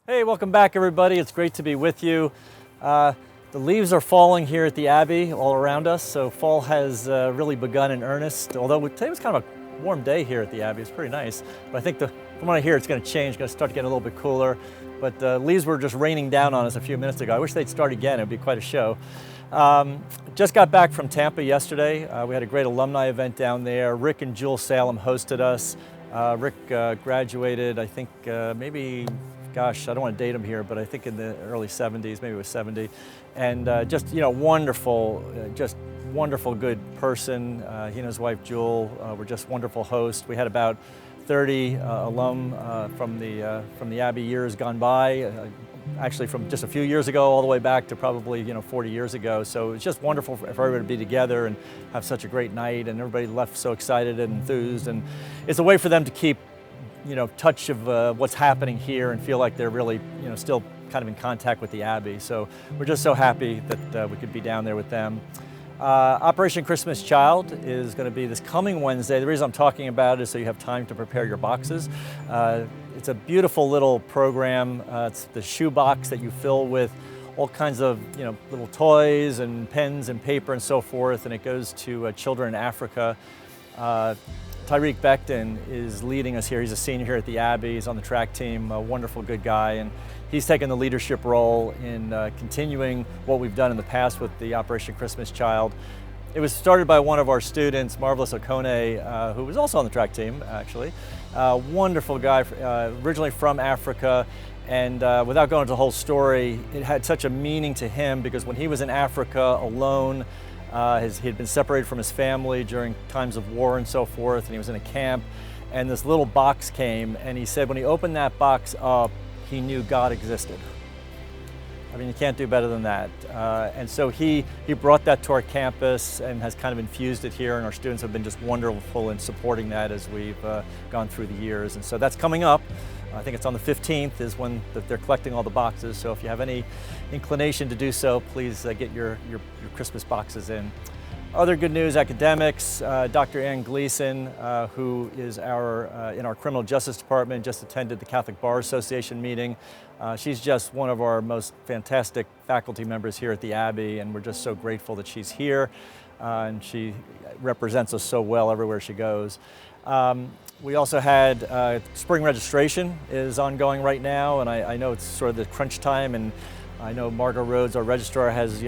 Hey, welcome back everybody. It's great to be with you. The leaves are falling here at the Abbey all around us, so fall has really begun in earnest. Although today was kind of a warm day here at the Abbey, it's pretty nice. But I think from what I hear, it's going to change, going to start to get a little bit cooler. But leaves were just raining down on us a few minutes ago. I wish they'd start again, it'd be quite a show. Just got back from Tampa yesterday. We had a great alumni event down there. Rick and Jewel Salem hosted us. Rick graduated, I think maybe, gosh, I don't want to date him here, but I think in the early 70s, maybe it was 70. And just, wonderful, just wonderful, good person. He and his wife, Jewel, were just wonderful hosts. We had about 30 alum from the Abbey years gone by, actually from just a few years ago all the way back to probably 40 years ago. So it's just wonderful for everybody to be together and have such a great night, and everybody left so excited and enthused, and it's a way for them to keep touch of what's happening here and feel like they're really still kind of in contact with the Abbey. So we're just so happy that we could be down there with them. Operation Christmas Child is going to be this coming Wednesday. The reason I'm talking about it is so you have time to prepare your boxes. It's a beautiful little program. It's the shoe box that you fill with all kinds of little toys and pens and paper and so forth, and it goes to children in Africa. Tyreek Beckton is leading us here. He's a senior here at the Abbey. He's on the track team, a wonderful, good guy, and he's taken the leadership role in continuing what we've done in the past with the Operation Christmas Child. It was started by one of our students, Marvelous Okone, who was also on the track team, actually. Wonderful guy, originally from Africa, and without going into the whole story, it had such a meaning to him because when he was in Africa alone, he had been separated from his family during times of war and so forth, and he was in a camp, and this little box came, and he said when he opened that box up, he knew God existed. I mean, you can't do better than that. And so he brought that to our campus and has kind of infused it here, and our students have been just wonderful in supporting that as we've gone through the years. And so that's coming up. I think it's on the 15th is when they're collecting all the boxes. So if you have any inclination to do so, please get your Christmas boxes in. Other good news, academics, Dr. Ann Gleason, who is in our criminal justice department, just attended the Catholic Bar Association meeting. She's just one of our most fantastic faculty members here at the Abbey, and we're just so grateful that she's here, and she represents us so well everywhere she goes. We also had spring registration is ongoing right now, and I know it's sort of the crunch time, and I know Margot Rhodes, our registrar, has,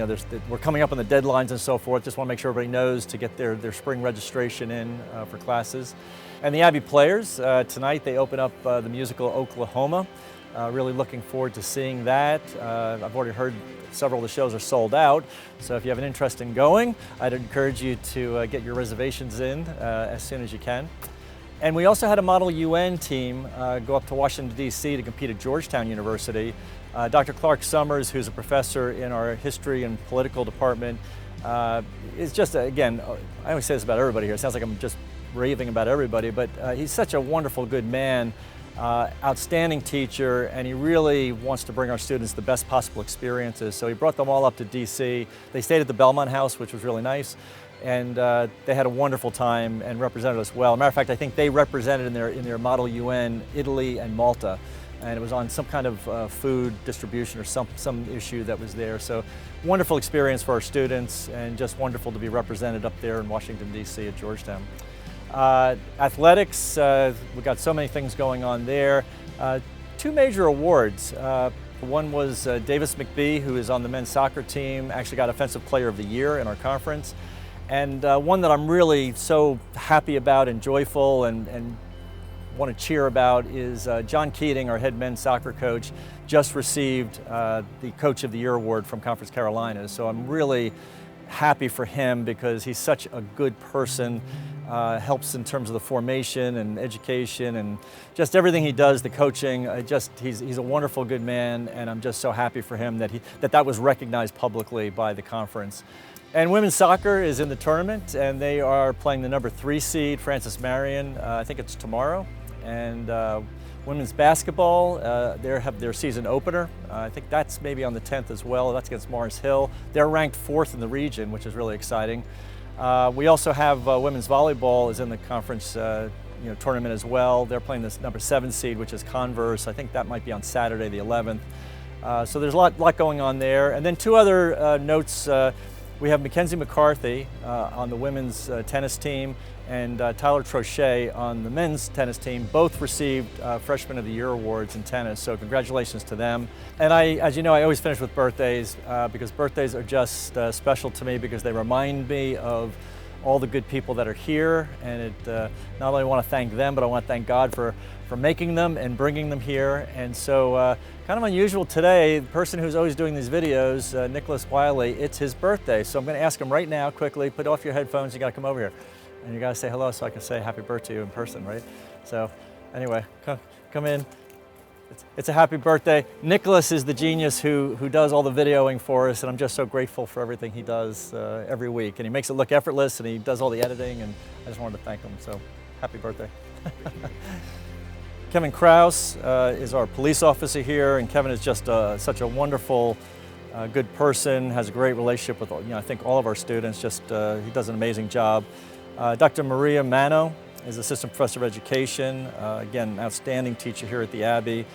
we're coming up on the deadlines and so forth. Just want to make sure everybody knows to get their spring registration in for classes. And the Abbey Players, tonight they open up the musical Oklahoma. Really looking forward to seeing that. I've already heard several of the shows are sold out, so if you have an interest in going, I'd encourage you to get your reservations in as soon as you can. And we also had a Model UN team go up to Washington, D.C. to compete at Georgetown University. Dr. Clark Summers, who's a professor in our history and political department, is just, again, I always say this about everybody here, it sounds like I'm just raving about everybody, but he's such a wonderful, good man, outstanding teacher, and he really wants to bring our students the best possible experiences. So he brought them all up to D.C. They stayed at the Belmont House, which was really nice. And they had a wonderful time and represented us well. As a matter of fact, I think they represented in their Model UN Italy and Malta, and it was on some kind of food distribution or some issue that was there. So wonderful experience for our students, and just wonderful to be represented up there in Washington, D.C. at Georgetown. Athletics, we've got so many things going on there. Two major awards. One was Davis McBee, who is on the men's soccer team, actually got Offensive Player of the Year in our conference. And one that I'm really so happy about and joyful and want to cheer about is John Keating, our head men's soccer coach, just received the Coach of the Year award from Conference Carolinas. So I'm really happy for him because he's such a good person, helps in terms of the formation and education and just everything he does, the coaching. He's a wonderful, good man, and I'm just so happy for him that was recognized publicly by the conference. And women's soccer is in the tournament, and they are playing the number 3 seed, Francis Marion. I think it's tomorrow. And women's basketball, they have their season opener. I think that's maybe on the 10th as well. That's against Mars Hill. They're ranked 4th in the region, which is really exciting. We also have women's volleyball is in the conference tournament as well. They're playing this number 7 seed, which is Converse. I think that might be on Saturday the 11th. So there's a lot going on there. And then 2 other notes. We have Mackenzie McCarthy on the women's tennis team and Tyler Trochet on the men's tennis team. Both received Freshman of the Year awards in tennis, so congratulations to them. And as you know, I always finish with birthdays because birthdays are just special to me because they remind me of all the good people that are here, and not only want to thank them, but I want to thank God for making them and bringing them here. And so kind of unusual today, the person who's always doing these videos, Nicholas Wiley, it's his birthday. So I'm going to ask him right now quickly, put off your headphones, you got to come over here. And you got to say hello so I can say happy birthday to you in person, right? So anyway, come in. It's a happy birthday. Nicholas is the genius who does all the videoing for us, and I'm just so grateful for everything he does every week. And he makes it look effortless, and he does all the editing, and I just wanted to thank him. So happy birthday. Kevin Kraus is our police officer here, and Kevin is just such a wonderful, good person, has a great relationship with I think all of our students. Just he does an amazing job. Dr. Maria Mano is Assistant Professor of Education, again, outstanding teacher here at the Abbey.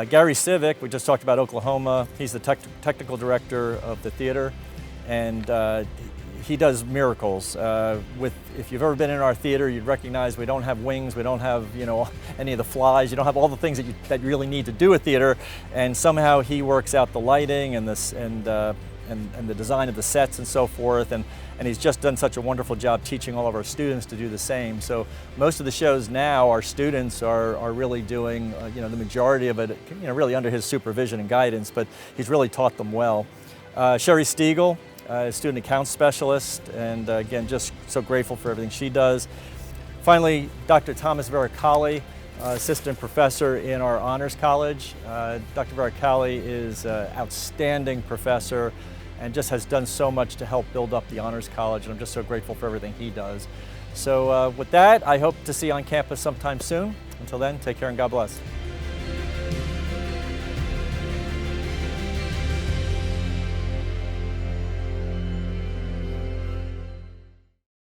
Gary Civic, we just talked about Oklahoma, he's the technical director of the theater, and he does miracles. If you've ever been in our theater, you'd recognize we don't have wings, we don't have any of the flies, you don't have all the things that you really need to do a theater, and somehow he works out the lighting and the design of the sets and so forth, and he's just done such a wonderful job teaching all of our students to do the same. So most of the shows now, our students are really doing the majority of it really under his supervision and guidance, but he's really taught them well. Sherry Stiegel, student account specialist, and again, just so grateful for everything she does. Finally, Dr. Thomas Veracali, assistant professor in our honors college. Dr. Veracali is an outstanding professor and just has done so much to help build up the honors college, and I'm just so grateful for everything he does. So with that, I hope to see you on campus sometime soon. Until then, take care and God bless.